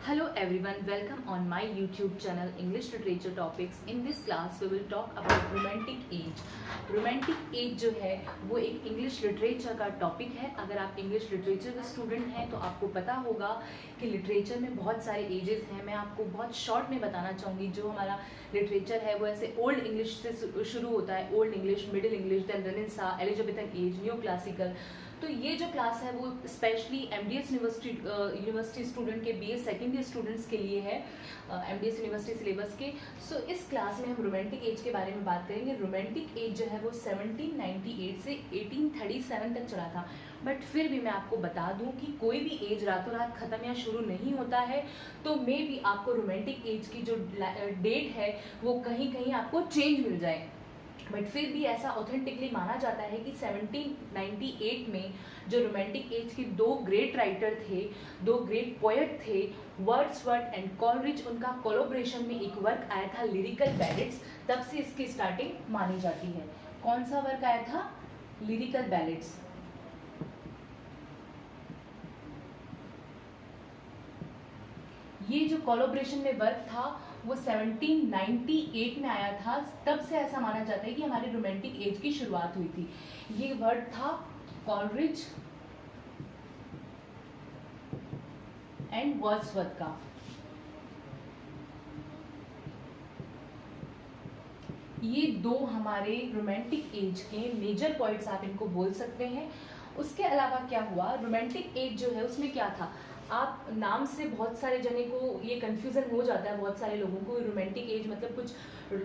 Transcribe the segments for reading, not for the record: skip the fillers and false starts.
Hello everyone, welcome on my YouTube channel English Literature Topics. In this class we will talk about romantic age. Romantic as जो है वो एक English literature का topic है. अगर आप इंग्लिश लिटरेचर के स्टूडेंट हैं तो आपको पता होगा कि लिटरेचर में बहुत सारे एजेस हैं. मैं आपको बहुत शॉर्ट में बताना चाहूँगी. जो हमारा लिटरेचर है वो ऐसे ओल्ड इंग्लिश से शुरू होता है. Old English, middle English, then renaissance, Elizabethan age, new classical. तो ये जो क्लास है वो स्पेशली एमडीएस यूनिवर्सिटी स्टूडेंट के बीए सेकेंड ईयर स्टूडेंट्स के लिए है, एमडीएस यूनिवर्सिटी सिलेबस के. सो इस क्लास में हम रोमांटिक एज के बारे में बात करेंगे. रोमांटिक एज जो है वो 1798 से 1837 तक चला था. बट फिर भी मैं आपको बता दूं कि कोई भी एज रातों रात ख़त्म या शुरू नहीं होता है. तो मे भी आपको रोमांटिक एज की जो डेट है वो कहीं कहीं आपको चेंज मिल जाए. बट फिर भी ऐसा ऑथेंटिकली माना जाता है कि 1798 में जो रोमांटिक एज के दो ग्रेट राइटर थे, दो ग्रेट पोएट थे, वर्ड्सवर्थ एंड कॉलरिज, उनका कोलैबोरेशन में एक वर्क आया था लिरिकल बैलेड्स. तब से इसकी स्टार्टिंग मानी जाती है. कौन सा वर्क आया था? Lyrical ballads. ये जो कोलैबोरेशन में वर्क था वो 1798 में आया था. तब से ऐसा माना जाता है कि हमारी रोमांटिक एज की शुरुआत हुई थी. ये वर्ड था कॉलरिज एंड वर्ड्सवर्थ का. ये दो हमारे रोमांटिक एज के मेजर पॉइंट्स आप इनको बोल सकते हैं. उसके अलावा क्या हुआ, रोमांटिक एज जो है उसमें क्या था, आप नाम से बहुत सारे जने को ये कन्फ्यूज़न हो जाता है. बहुत सारे लोगों को रोमांटिक एज मतलब कुछ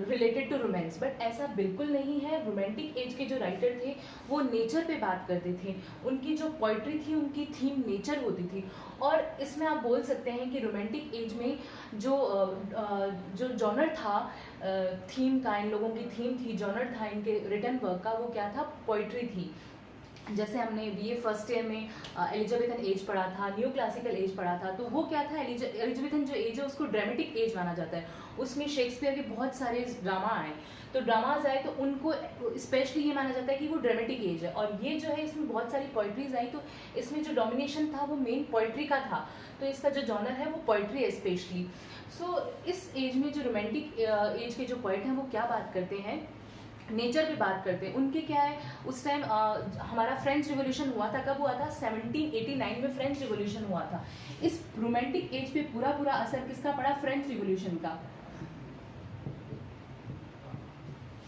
रिलेटेड टू रोमांस, बट ऐसा बिल्कुल नहीं है. रोमांटिक एज के जो राइटर थे वो नेचर पे बात करते थे. उनकी जो पोइट्री थी उनकी थीम नेचर होती थी. और इसमें आप बोल सकते हैं कि रोमांटिक एज में जो जॉनर था, थीम का, इन लोगों की थीम थी, जॉनर था इनके रिटन वर्क का, वो क्या था? पोइट्री थी. जैसे हमने बीए फर्स्ट ईयर में एलिजाबेथन एज पढ़ा था, न्यू क्लासिकल एज पढ़ा था. तो वो क्या था, एलिजाबेथन जो एज है उसको ड्रामेटिक एज माना जाता है. उसमें शेक्सपियर के बहुत सारे ड्रामा आए. तो ड्रामाज आए तो उनको स्पेशली ये माना जाता है कि वो ड्रामेटिक एज है. और ये जो है इसमें बहुत सारी पोइट्रीज आई. तो इसमें जो डोमिनेशन था वो मेन पोइट्री का था. तो इसका जो जॉनर है वो पोइट्री है स्पेशली. सो इस एज में जो रोमांटिक एज के जो पोइट हैं वो क्या बात करते हैं, नेचर पे बात करते हैं. उनके क्या है, उस टाइम हमारा फ्रेंच रिवॉल्यूशन हुआ था. कब हुआ था? 1789 में फ्रेंच रिवॉल्यूशन हुआ था. इस रोमांटिक एज पे पूरा पूरा असर किसका पड़ा? फ्रेंच रिवॉल्यूशन का.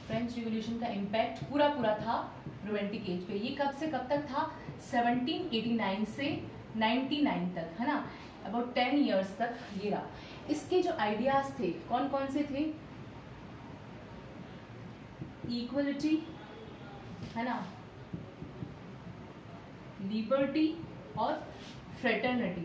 फ्रेंच रिवॉल्यूशन का इम्पैक्ट पूरा पूरा था रोमांटिक एज पे. ये कब से कब तक था? 1789 से 99 तक, है ना. अबाउट 10 ईयर्स तक ये रहा. इसके जो आइडियाज थे कौन कौन से थे? इक्वलिटी, है ना, लिबर्टी और फ्रेटर्निटी.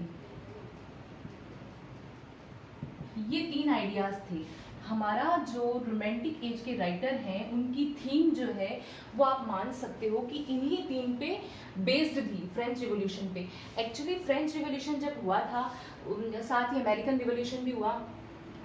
ये तीन आइडियाज थे. हमारा जो रोमांटिक एज के राइटर हैं उनकी थीम जो है वो आप मान सकते हो कि इन्हीं थीम पे बेस्ड थी, फ्रेंच रिवॉल्यूशन पे. एक्चुअली फ्रेंच रिवॉल्यूशन जब हुआ था, साथ ही अमेरिकन रिवॉल्यूशन भी हुआ.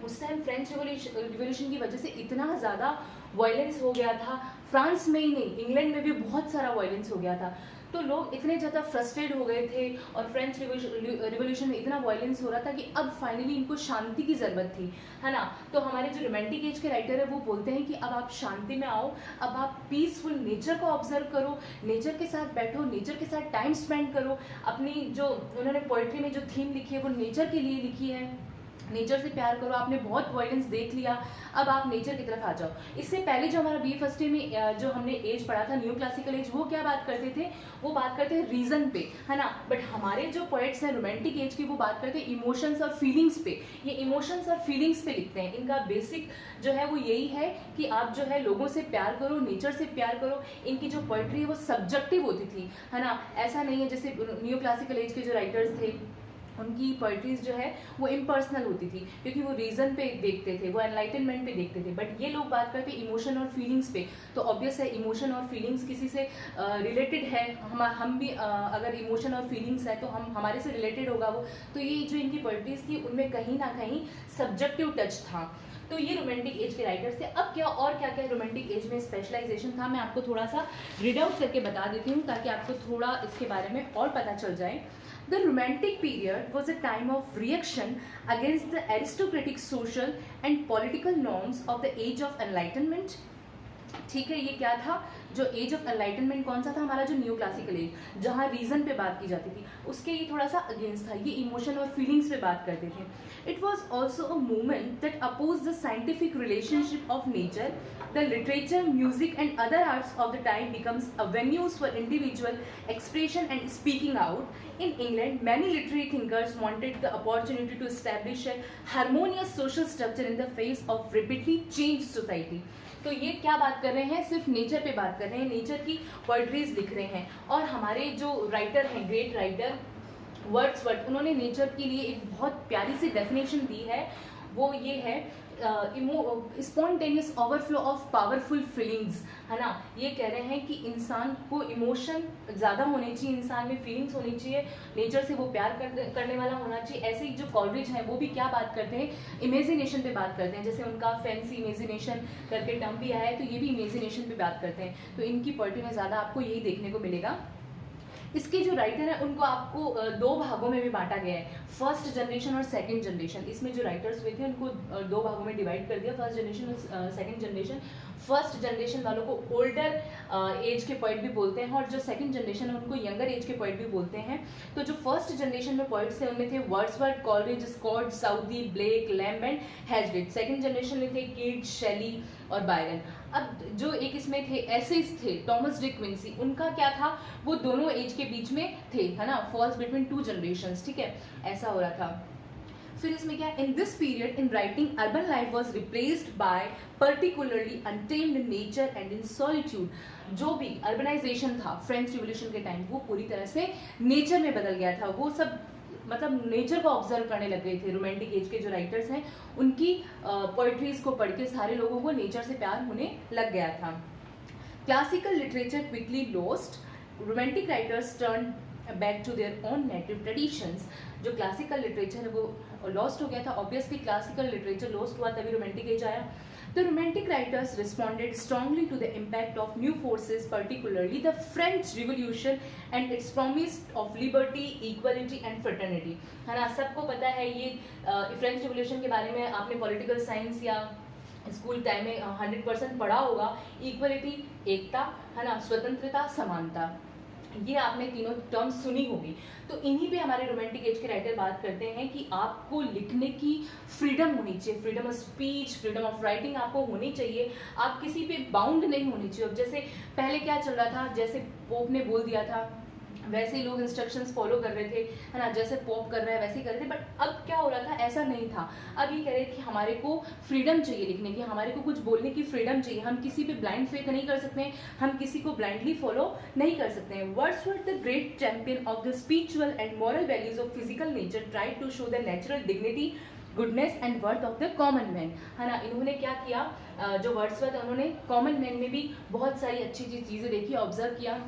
उस टाइम फ्रेंच रिवॉल्यूशन की वजह से इतना ज़्यादा वायलेंस हो गया था. फ्रांस में ही नहीं, इंग्लैंड में भी बहुत सारा वायलेंस हो गया था. तो लोग इतने ज़्यादा फ्रस्ट्रेट हो गए थे और फ्रेंच रिवॉल्यूशन में इतना वायलेंस हो रहा था कि अब फाइनली इनको शांति की ज़रूरत थी, है ना. तो हमारे जो रोमांटिक एज के राइटर है वो बोलते हैं कि अब आप शांति में आओ, अब आप पीसफुल नेचर को ऑब्जर्व करो, नेचर के साथ बैठो, नेचर के साथ टाइम स्पेंड करो. अपनी जो उन्होंने पोइट्री में जो थीम लिखी है वो नेचर के लिए लिखी है. नेचर से प्यार करो. आपने बहुत वायलेंस देख लिया, अब आप नेचर की तरफ आ जाओ. इससे पहले जो हमारा बीए फर्स्ट ईयर में जो हमने एज पढ़ा था, न्यू क्लासिकल एज, वो क्या बात करते थे? वो बात करते हैं रीजन पे, है ना. बट हमारे जो पोएट्स हैं रोमांटिक एज की वो बात करते हैं इमोशंस और फीलिंग्स पे. ये इमोशंस और फीलिंग्स पे लिखते हैं. इनका बेसिक जो है वो यही है कि आप जो है लोगों से प्यार करो, नेचर से प्यार करो. इनकी जो पोएट्री है वो सब्जेक्टिव होती थी, है ना. ऐसा नहीं है जैसे न्यू क्लासिकल एज के जो राइटर्स थे उनकी पोइट्रीज जो है वो इम्पर्सनल होती थी, क्योंकि वो रीजन पे देखते थे, वो एनलाइटनमेंट पे देखते थे. बट ये लोग बात करते इमोशन और फीलिंग्स पे. तो ऑब्वियस है इमोशन और फीलिंग्स किसी से रिलेटेड है. हम भी अगर इमोशन और फीलिंग्स है तो हमारे से रिलेटेड होगा वो. तो ये जो इनकी पोइट्रीज थी उनमें कहीं ना कहीं सब्जेक्टिव टच था. तो ये रोमांटिक एज के राइटर्स थे. अब क्या और क्या क्या रोमांटिक एज में स्पेशलाइजेशन था, मैं आपको थोड़ा सा रीड आउट करके बता देती हूँ ताकि आपको थोड़ा इसके बारे में और पता चल जाए. The Romantic period was a time of reaction against the aristocratic social and political norms of the age of enlightenment. ठीक है, ये क्या था, जो एज ऑफ एनलाइटनमेंट कौन सा था, हमारा जो न्यू क्लासिकल एज, जहाँ रीजन पे बात की जाती थी, उसके ये थोड़ा सा अगेंस्ट था, ये इमोशन और फीलिंग्स पे बात करते थे. It was also a movement that oppose the scientific relationship of nature. The literature, music and other arts of the time becomes avenues for individual expression and speaking out. In England, many literary thinkers wanted the opportunity to establish a harmonious social structure in the face of rapidly changed society. तो ये क्या बात कर रहे हैं, सिर्फ nature पे बात कर रहे हैं, नेचर की पोइट्रीज लिख रहे हैं. और हमारे जो राइटर हैं, ग्रेट राइटर वर्ड्सवर्थ, उन्होंने नेचर के लिए एक बहुत प्यारी सी डेफिनेशन दी है. वो ये है spontaneous overflow of powerful feelings, है ना. ये कह रहे हैं कि इंसान को इमोशन ज़्यादा होने चाहिए, इंसान में फीलिंग्स होनी चाहिए, नेचर से वो प्यार करने वाला होना चाहिए. ऐसे ही जो कॉलरिज हैं वो भी क्या बात करते हैं, इमेजिनेशन पे बात करते हैं. जैसे उनका फैंसी इमेजिनेशन करके टर्म भी आया है, तो ये भी इमेजिनेशन पे बात करते हैं. तो इनकी पोएट्री में ज़्यादा आपको यही देखने को मिलेगा. इसके जो राइटर है उनको आपको दो भागों में भी बांटा गया है, फर्स्ट जनरेशन और सेकंड जनरेशन. इसमें जो राइटर्स हुए थे उनको दो भागों में डिवाइड कर दिया, फर्स्ट जनरेशन और सेकंड जनरेशन. फर्स्ट जनरेशन वालों को ओल्डर एज के पोइट भी बोलते हैं, और जो सेकंड जनरेशन है उनको यंगर एज के पोइट भी बोलते हैं. तो जो फर्स्ट जनरेशन में पोइट्स थे उनमें थे Wordsworth, Coleridge, Scott, Southey, Blake, Lamb and Hazlitt. Second generation में थे कीट्स, शेली और बायरन. अब जो एक इसमें थे एसेस थे, टॉमस डिक क्विंसी, उनका क्या था, वो दोनों एज के बीच में थे, है ना, फॉल्स बिटवीन टू जनरेशंस. ठीक है, ऐसा हो रहा था. फिर इसमें क्या, in this period in writing urban life was replaced by particularly untamed nature and in solitude. जो भी अर्बनाइजेशन था फ्रेंच रिवोल्यूशन के टाइम, वो पूरी तरह से नेचर में बदल गया था. वो सब मतलब नेचर को ऑब्जर्व करने लग गए थे. रोमांटिक एज के जो राइटर्स हैं उनकी पोइट्रीज को पढ़ के सारे लोगों को नेचर से प्यार होने लग गया था. Classical literature quickly lost. Romantic writers turn back to their own native traditions. जो क्लासिकल लिटरेचर है वो लॉस्ट हो गया था. ऑब्वियसली क्लासिकल लिटरेचर लॉस्ट हुआ तभी रोमांटिक एज आया. The Romantic writers responded strongly to the impact of new forces, particularly the French Revolution and its promise of liberty, equality and fraternity. है ना, सबको पता है ये फ्रेंच रिवोल्यूशन के बारे में आपने पॉलिटिकल साइंस या स्कूल टाइम में 100% पढ़ा होगा. इक्वलिटी, एकता, है ना, स्वतंत्रता, समानता, ये आपने तीनों टर्म्स सुनी होगी. तो इन्हीं पे हमारे रोमांटिक एज के राइटर बात करते हैं कि आपको लिखने की फ्रीडम होनी चाहिए, freedom of speech, freedom of writing आपको होनी चाहिए. आप किसी पे बाउंड नहीं होनी चाहिए. अब जैसे पहले क्या चल रहा था, जैसे पोप ने बोल दिया था वैसे ही लोग इंस्ट्रक्शंस फॉलो कर रहे थे, है ना, जैसे पॉप कर रहा है वैसे ही कर रहे थे. बट अब क्या हो रहा था, ऐसा नहीं था. अब ये कह रहे कि हमारे को फ्रीडम चाहिए लिखने की, हमारे को कुछ बोलने की फ्रीडम चाहिए. हम किसी पे ब्लाइंड फेथ नहीं कर सकते हैं, हम किसी को ब्लाइंडली फॉलो नहीं कर सकते हैं. Wordsworth, the great champion of the spiritual and moral values of physical nature, tried to show the natural dignity, goodness and worth of the common man. है ना, इन्होंने क्या किया, जो वर्ड्सवर्थ है उन्होंने कॉमन मैन में भी बहुत सारी अच्छी चीज़ें देखी, ऑब्जर्व किया,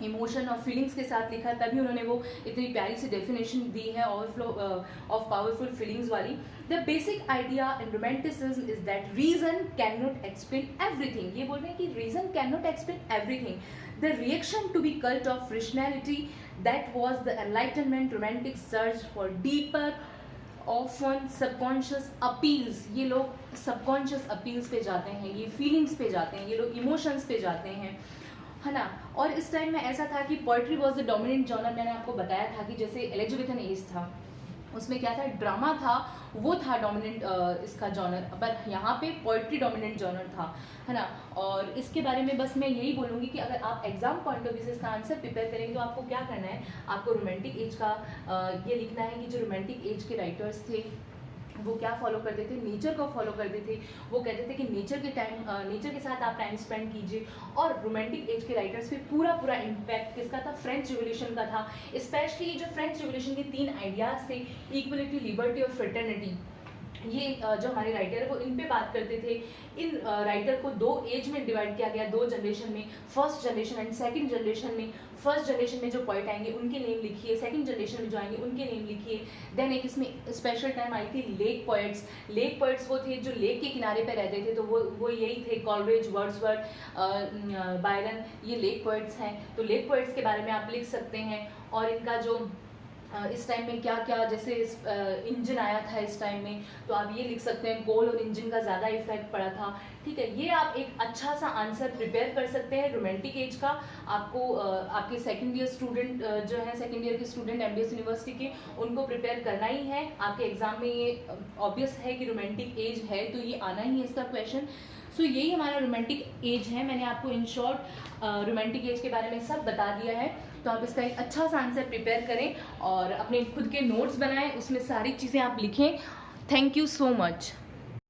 इमोशन और फीलिंग्स के साथ लिखा, तभी उन्होंने वो इतनी प्यारी सी डेफिनेशन दी है ओवरफ्लो ऑफ पावरफुल फीलिंग्स वाली. The basic idea in romanticism is that reason can not explain everything. ये बोल रहे हैं कि reason can not explain everything. The reaction to be cult of rationality that was the enlightenment romantic search for deeper often subconscious appeals. ये लोग subconscious appeals पे जाते हैं, ये फीलिंग्स पे जाते हैं, ये लोग इमोशंस पे जाते हैं, है ना. और इस टाइम में ऐसा था कि poetry was the dominant genre. मैंने आपको बताया था कि जैसे एलिजाबेथन एज था उसमें क्या था, ड्रामा था, वो था डोमिनेंट इसका जॉनर. पर यहाँ पे पोइट्री डोमिनेंट जॉनर था, है ना. और इसके बारे में बस मैं यही बोलूँगी कि अगर आप एग्जाम पॉइंट ऑफ व्यू से इसका आंसर प्रिपेयर करेंगे तो आपको क्या करना है, आपको रोमांटिक एज का ये लिखना है कि जो रोमांटिक एज के राइटर्स थे वो क्या फॉलो करते थे, नेचर को फॉलो करते थे. वो कहते थे कि नेचर के साथ आप टाइम स्पेंड कीजिए. और रोमांटिक एज के राइटर्स पे पूरा इम्पैक्ट किसका था, फ्रेंच रिवोल्यूशन का था. स्पेशली जो फ्रेंच रिवोल्यूशन के 3 आइडियाज थे, इक्वलिटी, लिबर्टी और फ्रेटर्निटी, ये जो हमारे राइटर है वो इन पे बात करते थे. इन राइटर को 2 एज में डिवाइड किया गया, 2 जनरेशन में, first generation and second generation में. फर्स्ट जनरेशन में जो पोइट आएंगे उनके नेम लिखिए, सेकंड जनरेशन में जो आएंगे उनके नेम लिखिए. देन एक इसमें स्पेशल टाइम आई थी लेक पोइट्स. लेक पोइट्स वो थे जो लेक के किनारे पे रहते थे, तो वो यही थे, कॉलरिज, वर्ड्सवर्थ, बायरन, ये लेक पोइट्स हैं. तो लेक पोइट्स के बारे में आप लिख सकते हैं. और इनका जो इस टाइम में क्या क्या, जैसे इंजन आया था इस टाइम में, तो आप ये लिख सकते हैं कोल और इंजन का ज़्यादा इफेक्ट पड़ा था। ठीक है, ये आप एक अच्छा सा आंसर प्रिपेयर कर सकते हैं रोमांटिक एज का। आपको आपके सेकंड ईयर स्टूडेंट जो है, सेकंड ईयर के स्टूडेंट एमडीएस यूनिवर्सिटी के, उनको प्रिपेयर करना ही है। आपके एग्जाम में ये ऑब्वियस है कि रोमांटिक एज है, तो ये आना ही है इसका क्वेश्चन। सो यही हमारा रोमांटिक एज है। मैंने आपको इन शॉर्ट रोमांटिक एज के बारे में सब बता दिया है। तो आप इसका एक अच्छा सा आंसर प्रिपेयर करें और अपने खुद के नोट्स बनाएं, उसमें सारी चीज़ें आप लिखें। Thank you so much.